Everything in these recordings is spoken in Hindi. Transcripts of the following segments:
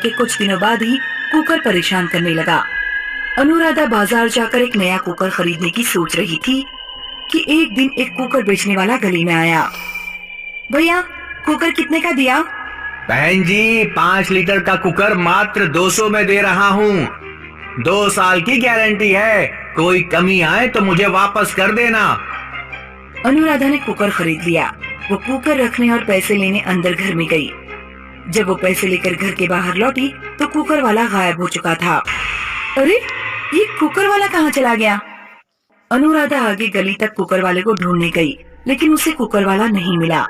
के कुछ दिनों बाद ही कुकर परेशान करने लगा। अनुराधा बाजार जाकर एक नया कुकर खरीदने की सोच रही थी कि एक दिन एक कुकर बेचने वाला गली में आया। भैया, कुकर कितने का दिया? बहन जी, 5 लीटर का कुकर मात्र 200 में दे रहा हूँ। 2 साल की गारंटी है, कोई कमी आए तो मुझे वापस कर देना। अनुराधा ने कुकर खरीद लिया। वो कुकर रखने और पैसे लेने अंदर घर में गई। जब वो पैसे लेकर घर के बाहर लौटी तो कुकर वाला गायब हो चुका था। अरे, ये कुकर वाला कहाँ चला गया? अनुराधा आगे गली तक कुकर वाले को ढूंढने गई, लेकिन उसे कुकर वाला नहीं मिला।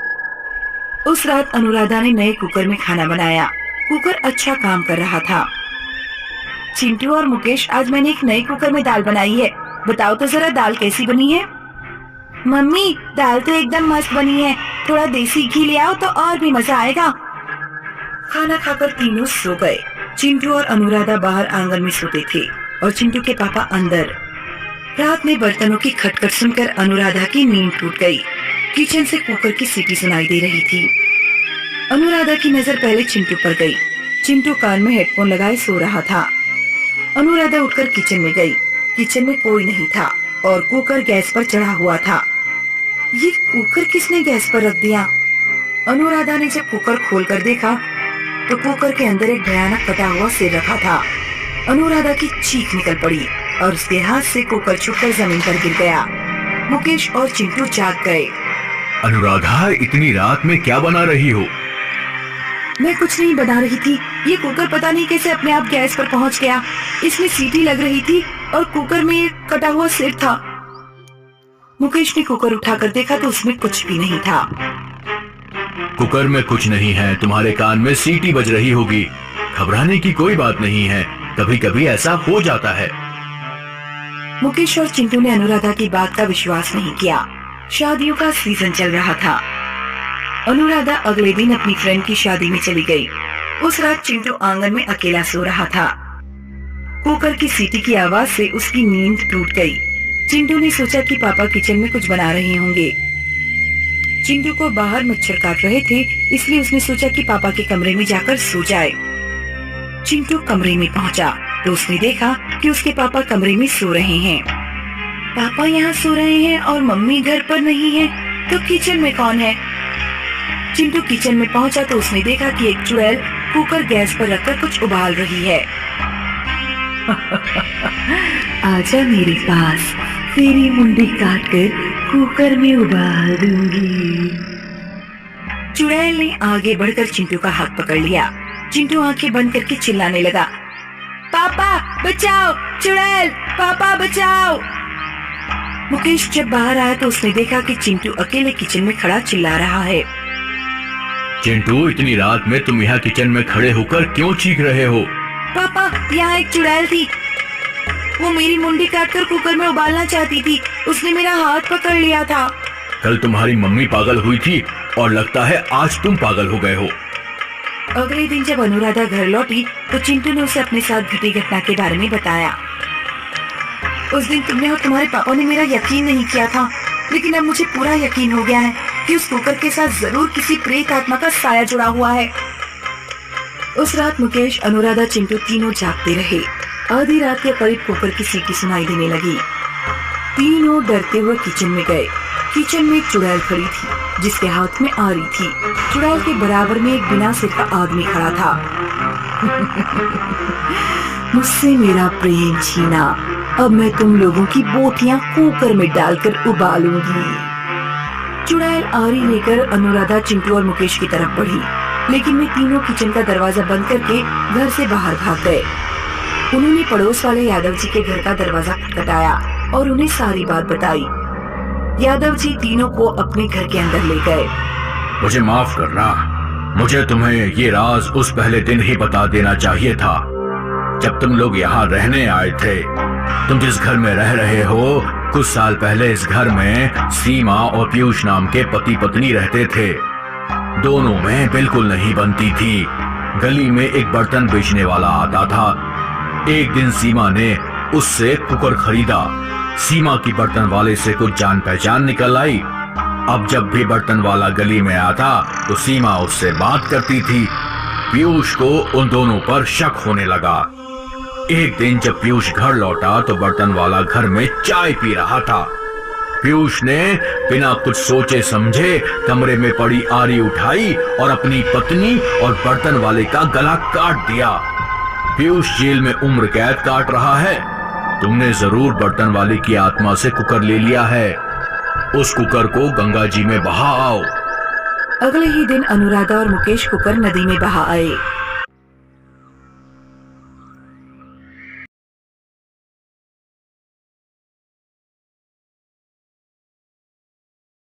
उस रात अनुराधा ने नए कुकर में खाना बनाया। कुकर अच्छा काम कर रहा था। चिंटू और मुकेश, आज मैंने एक नए कुकर में दाल बनाई है। बताओ तो जरा, दाल कैसी बनी है? मम्मी, दाल तो एकदम मस्त बनी है। थोड़ा देसी घी ले आओ तो और भी मजा आएगा। खाना खाकर तीनों सो गए। चिंटू और अनुराधा बाहर आंगन में सोते थे और चिंटू के पापा अंदर। रात में बर्तनों की खटखट सुनकर अनुराधा की नींद टूट गई। किचन से कुकर की सीटी सुनाई दे रही थी। अनुराधा की नजर पहले चिंटू पर गई। चिंटू कान में हेडफोन लगाए सो रहा था। अनुराधा उठकर किचन में गई। किचन में कोई नहीं था और कुकर गैस पर चढ़ा हुआ था। ये कुकर किसने गैस पर रख दिया? अनुराधा ने जब कुकर खोलकर देखा तो कुकर के अंदर एक भयानक कटा हुआ सिर रखा था। अनुराधा की चीख निकल पड़ी और उसके हाथ से कुकर छूटकर जमीन पर गिर गया। मुकेश और चिंटू जाग गए। अनुराधा, इतनी रात में क्या बना रही हो? मैं कुछ नहीं बना रही थी। ये कुकर पता नहीं कैसे अपने आप गैस पर पहुंच गया। इसमें सीटी लग रही थी और कुकर में एक कटा हुआ सिर था। मुकेश ने कुकर उठाकर देखा तो उसमें कुछ भी नहीं था। कुकर में कुछ नहीं है, तुम्हारे कान में सीटी बज रही होगी। घबराने की कोई बात नहीं है, कभी कभी ऐसा हो जाता है। मुकेश और चिंटू ने अनुराधा की बात का विश्वास नहीं किया। शादियों का सीजन चल रहा था। अनुराधा अगले दिन अपनी फ्रेंड की शादी में चली गई। उस रात चिंटू आंगन में अकेला सो रहा था। कुकर की सीटी की आवाज से उसकी नींद टूट गई। चिंटू ने सोचा कि पापा किचन में कुछ बना रहे होंगे। चिंटू को बाहर मच्छर काट रहे थे, इसलिए उसने सोचा कि पापा के कमरे में जाकर सो जाए। चिंटू कमरे में पहुंचा तो उसने देखा कि उसके पापा कमरे में सो रहे हैं। पापा यहाँ सो रहे हैं और मम्मी घर पर नहीं है, तो किचन में कौन है? चिंटू किचन में पहुंचा तो उसने देखा कि एक चुड़ैल कुकर गैस पर रखकर कुछ उबाल रही है। आजा मेरे पास, तेरी मुंडी काटकर कुकर में उबाल दूंगी। चुड़ैल ने आगे बढ़कर चिंटू का हाथ पकड़ लिया। चिंटू आंखें बंद करके चिल्लाने लगा, पापा बचाओ, चुड़ैल, पापा बचाओ। मुकेश जब बाहर आया तो उसने देखा कि चिंटू अकेले किचन में खड़ा चिल्ला रहा है। चिंटू, इतनी रात में तुम यहाँ किचन में खड़े होकर क्यों चीख रहे हो? पापा, यहाँ एक चुड़ैल थी। वो मेरी मुंडी काटकर कुकर में उबालना चाहती थी। उसने मेरा हाथ पकड़ लिया था। कल तुम्हारी मम्मी पागल हुई थी और लगता है आज तुम पागल हो गए हो। अगले दिन जब अनुराधा घर लौटी तो चिंटू ने उसे अपने साथ घटी घटना के बारे में बताया। उस दिन तुमने और तुम्हारे पापा ने मेरा यकीन नहीं किया था, लेकिन अब मुझे पूरा यकीन हो गया है कि उस कुकर के साथ जरूर किसी प्रेत आत्मा का साया जुड़ा हुआ है। उस रात मुकेश, अनुराधा, चिंटू तीनों जागते रहे। आधी रात के करीब कुकर की सीटी सुनाई देने लगी। तीनों डरते हुए किचन में गए। किचन में एक चुड़ैल खड़ी थी जिसके हाथ में आरी थी। चुड़ैल के बराबर में एक बिना सिर का आदमी खड़ा था। मुझसे मेरा प्रेम छीना, अब मैं तुम लोगों की बोटियां कुकर में डालकर उबालूंगी। चुड़ैल आरी लेकर अनुराधा, चिंटू और मुकेश की तरफ बढ़ी, लेकिन वे तीनों किचन का दरवाजा बंद करके घर से बाहर भाग गए। उन्होंने पड़ोस वाले यादव जी के घर का दरवाजा खटखटाया और उन्हें सारी बात बताई। यादव जी तीनों को अपने घर के अंदर ले गए। मुझे माफ करना, मुझे तुम्हें ये राज उस पहले दिन ही बता देना चाहिए था जब तुम लोग यहाँ रहने आए थे। तुम जिस घर में रह रहे हो, कुछ साल पहले इस घर में सीमा और पीयूष नाम के पति पत्नी रहते थे। दोनों में बिल्कुल नहीं बनती थी। गली में एक बर्तन बेचने वाला आता था। एक दिन सीमा ने उससे कुकर खरीदा। सीमा की बर्तन वाले से कुछ जान पहचान निकल आई। अब जब भी बर्तन वाला गली में आता तो सीमा उससे बात करती थी। पीयूष को उन दोनों पर शक होने लगा। एक दिन जब पीयूष घर लौटा तो बर्तन वाला घर में चाय पी रहा था। पीयूष ने बिना कुछ सोचे समझे कमरे में पड़ी आरी उठाई और अपनी पत्नी और बर्तन वाले का गला काट दिया। पीयूष जेल में उम्र कैद काट रहा है। तुमने जरूर बर्तन वाले की आत्मा से कुकर ले लिया है। उस कुकर को गंगा जी में बहा आओ। अगले ही दिन अनुराधा और मुकेश कुकर नदी में बहा आए।